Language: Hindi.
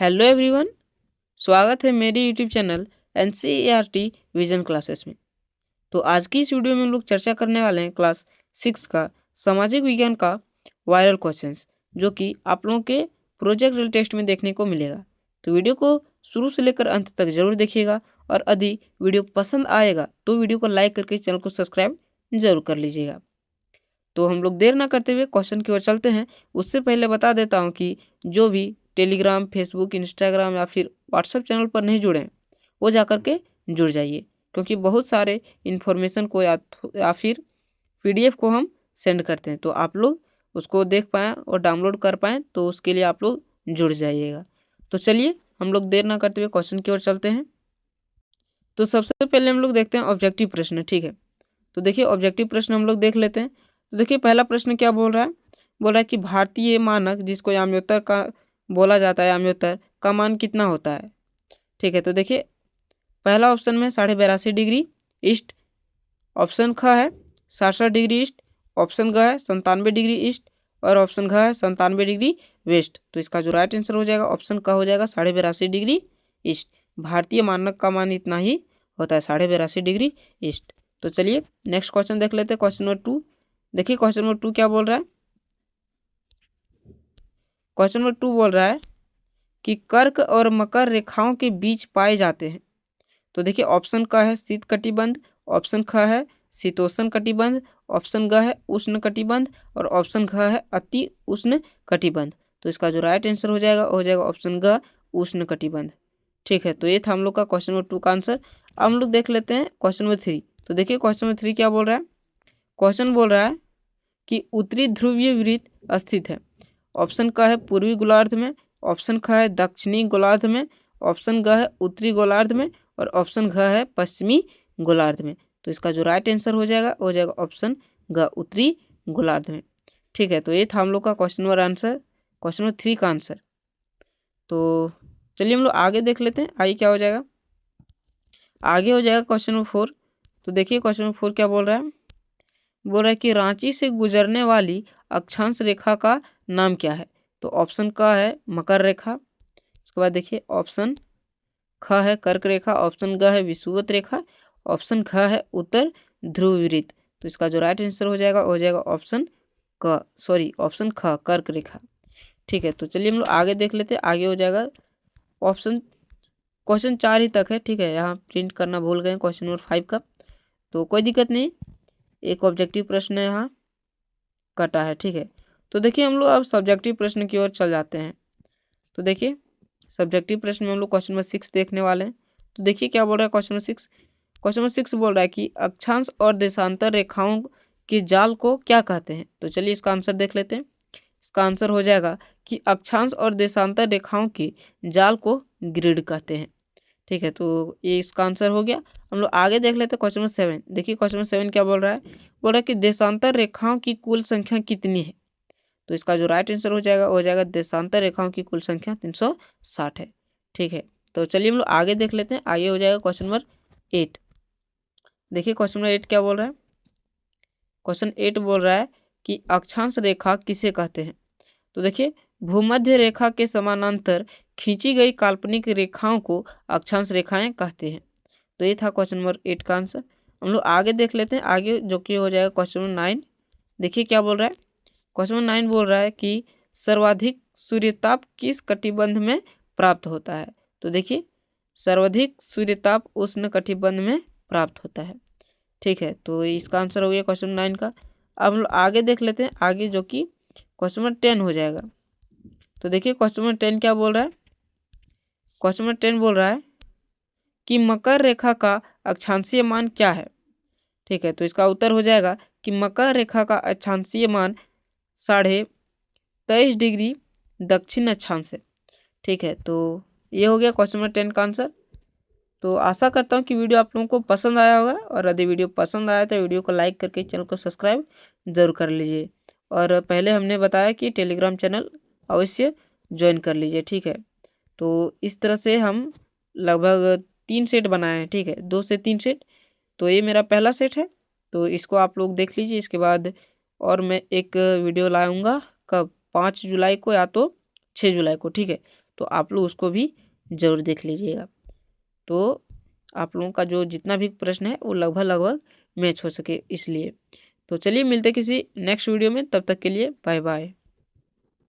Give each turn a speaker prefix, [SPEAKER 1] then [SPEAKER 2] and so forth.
[SPEAKER 1] Hello everyone. स्वागत है मेरे YouTube channel NCERT vision classes में। तो आज की इस वीडियो में हम लोग चर्चा करने वाले हैं क्लास 6 का सामाजिक विज्ञान का वायरल क्वेश्चंस, जो कि आप लोगों के प्रोजेक्ट टेस्ट में देखने को मिलेगा। तो वीडियो को शुरू से लेकर अंत तक जरूर देखिएगा, और यदि वीडियो पसंद आएगा तो वीडियो को लाइक करके चैनल को सब्सक्राइब जरूर कर लीजिएगा। तो हम लोग देर ना करते हुए क्वेश्चन की ओर चलते हैं। उससे पहले बता देता हूँ कि जो भी टेलीग्राम, फेसबुक, इंस्टाग्राम या फिर व्हाट्सएप चैनल पर नहीं जुड़े हैं वो जा कर के जुड़ जाइए, क्योंकि बहुत सारे इन्फॉर्मेशन को या फिर PDF को हम सेंड करते हैं, तो आप लोग उसको देख पाएँ और डाउनलोड कर पाएँ, तो उसके लिए आप लोग जुड़ जाइएगा। तो चलिए हम लोग देर ना करते हुए क्वेश्चन की ओर चलते हैं। तो सबसे पहले हम लोग देखते हैं ऑब्जेक्टिव प्रश्न। ठीक है, तो देखिए ऑब्जेक्टिव प्रश्न हम लोग देख लेते हैं। तो देखिए पहला प्रश्न क्या बोल रहा है। बोल रहा है कि भारतीय मानक जिसको याम्योत्तर का बोला जाता है, याम्योत्तर का मान कितना होता है। ठीक है, तो देखिए पहला ऑप्शन में 82.5 डिग्री ईस्ट, ऑप्शन ख है 67 डिग्री ईस्ट, ऑप्शन ग है 97 डिग्री ईस्ट, और ऑप्शन घ है 97 डिग्री वेस्ट। तो इसका जो राइट आंसर हो जाएगा ऑप्शन का हो जाएगा 82.5 डिग्री ईस्ट। भारतीय मानक का मान इतना ही होता है, 82.5 डिग्री ईस्ट। तो चलिए नेक्स्ट क्वेश्चन देख लेते हैं, क्वेश्चन नंबर 2। देखिए क्वेश्चन नंबर 2 क्या बोल रहा है। क्वेश्चन नंबर 2 बोल रहा है कि कर्क और मकर रेखाओं के बीच पाए जाते हैं। तो देखिए ऑप्शन का है शीत कटिबंध, ऑप्शन ख है शीतोष्ण कटिबंध, ऑप्शन ग है उष्ण कटिबंध, और ऑप्शन घ है अति उष्ण कटिबंध। तो इसका जो राइट आंसर हो जाएगा ऑप्शन ग, उष्ण कटिबंध। ठीक है, तो ये था हम लोग का क्वेश्चन नंबर 2 का आंसर। अब हम लोग देख लेते हैं क्वेश्चन नंबर 3। तो देखिए क्वेश्चन नंबर 3 क्या बोल रहा है। क्वेश्चन बोल रहा है कि उत्तरी ध्रुवीय वृत्त स्थित है। ऑप्शन का है पूर्वी गोलार्ध में, ऑप्शन ख है दक्षिणी गोलार्ध में, ऑप्शन ग है उत्तरी गोलार्ध में, और ऑप्शन घ है पश्चिमी गोलार्ध में। तो इसका जो राइट आंसर हो जाएगा ऑप्शन ग, उत्तरी गोलार्ध में। ठीक है, तो ये था हम लोग का question number answer, question number 3 का आंसर। तो चलिए हम लोग आगे देख लेते हैं, आगे क्या हो जाएगा। आगे हो जाएगा क्वेश्चन नंबर 4। तो देखिए क्वेश्चन नंबर 4 क्या बोल रहा है। बोल रहा है कि रांची से गुजरने वाली अक्षांश रेखा का नाम क्या है। तो ऑप्शन का है मकर रेखा, इसके बाद देखिए ऑप्शन ख है कर्क रेखा, ऑप्शन ग है विषुवत रेखा, ऑप्शन ख है उत्तर ध्रुव वृत्त। तो इसका जो राइट आंसर हो जाएगा ऑप्शन ख कर्क रेखा। ठीक है, तो चलिए हम लोग आगे देख लेते हैं, आगे हो जाएगा ऑप्शन क्वेश्चन 4 ही तक है। ठीक है, यहाँ प्रिंट करना भूल गए क्वेश्चन नंबर 5 का, तो कोई दिक्कत नहीं, एक ऑब्जेक्टिव प्रश्न यहाँ कटा है। ठीक है, तो देखिए हम लोग अब सब्जेक्टिव प्रश्न की ओर चल जाते हैं। तो देखिए सब्जेक्टिव प्रश्न में हम लोग क्वेश्चन नंबर 6 देखने वाले हैं। तो देखिए क्या बोल रहा है क्वेश्चन नंबर 6। क्वेश्चन नंबर 6 बोल रहा है कि अक्षांश और देशांतर रेखाओं के जाल को क्या कहते हैं। तो चलिए इसका आंसर देख लेते हैं। इसका आंसर हो जाएगा कि अक्षांश और देशांतर रेखाओं के जाल को ग्रिड कहते हैं। ठीक है, तो ये इसका आंसर हो गया। हम लोग आगे देख लेते हैं क्वेश्चन नंबर 7। देखिए क्वेश्चन नंबर 7 क्या बोल रहा है। बोल रहा है कि देशांतर रेखाओं की कुल संख्या कितनी है। तो इसका जो राइट आंसर हो जाएगा देशांतर रेखाओं की कुल संख्या 360 है। ठीक है, तो चलिए हम लोग आगे देख लेते हैं, आगे हो जाएगा क्वेश्चन नंबर 8। देखिए क्वेश्चन नंबर 8 क्या बोल रहा है। क्वेश्चन 8 बोल रहा है कि अक्षांश रेखा किसे कहते हैं। तो देखिए भूमध्य रेखा के समानांतर खींची गई काल्पनिक रेखाओं को अक्षांश रेखाएं कहते हैं। तो ये था क्वेश्चन नंबर 8 का आंसर। हम लोग आगे देख लेते हैं, आगे जो कि हो जाएगा क्वेश्चन नंबर 9। देखिए क्या बोल रहा है। क्वेश्चन नंबर 9 बोल रहा है कि सर्वाधिक सूर्यताप किस कटिबंध में प्राप्त होता है। तो देखिए सर्वाधिक सूर्यताप उष्ण कटिबंध में प्राप्त होता है। ठीक है, तो इसका आंसर हो गया क्वेश्चन 9 का। अब हम लोग आगे देख लेते हैं, आगे जो कि क्वेश्चन नंबर 10 हो जाएगा। तो देखिए क्वेश्चन नंबर 10 क्या बोल रहा है। क्वेश्चन नंबर 10 बोल रहा है कि मकर रेखा का अक्षांशीय मान क्या है। ठीक है, तो इसका उत्तर हो जाएगा कि मकर रेखा का अक्षांशीय मान 23.5 डिग्री दक्षिण अक्षांश है। ठीक है, तो ये हो गया क्वेश्चन नंबर 10 का आंसर। तो आशा करता हूँ कि वीडियो आप लोगों को पसंद आया होगा, और यदि वीडियो पसंद आया तो वीडियो को लाइक करके चैनल को सब्सक्राइब जरूर कर लीजिए। और पहले हमने बताया कि टेलीग्राम चैनल अवश्य ज्वाइन कर लीजिए। ठीक है, तो इस तरह से हम लगभग 3 सेट बनाए हैं। ठीक है, 2 से 3 सेट, तो ये मेरा पहला सेट है। तो इसको आप लोग देख लीजिए, इसके बाद और मैं एक वीडियो लाऊंगा कब 5 जुलाई को या तो 6 जुलाई को। ठीक है, तो आप लोग उसको भी ज़रूर देख लीजिएगा। तो आप लोगों का जो जितना भी प्रश्न है वो लगभग मैच हो सके इसलिए। तो चलिए मिलते हैं किसी नेक्स्ट वीडियो में, तब तक के लिए बाय बाय।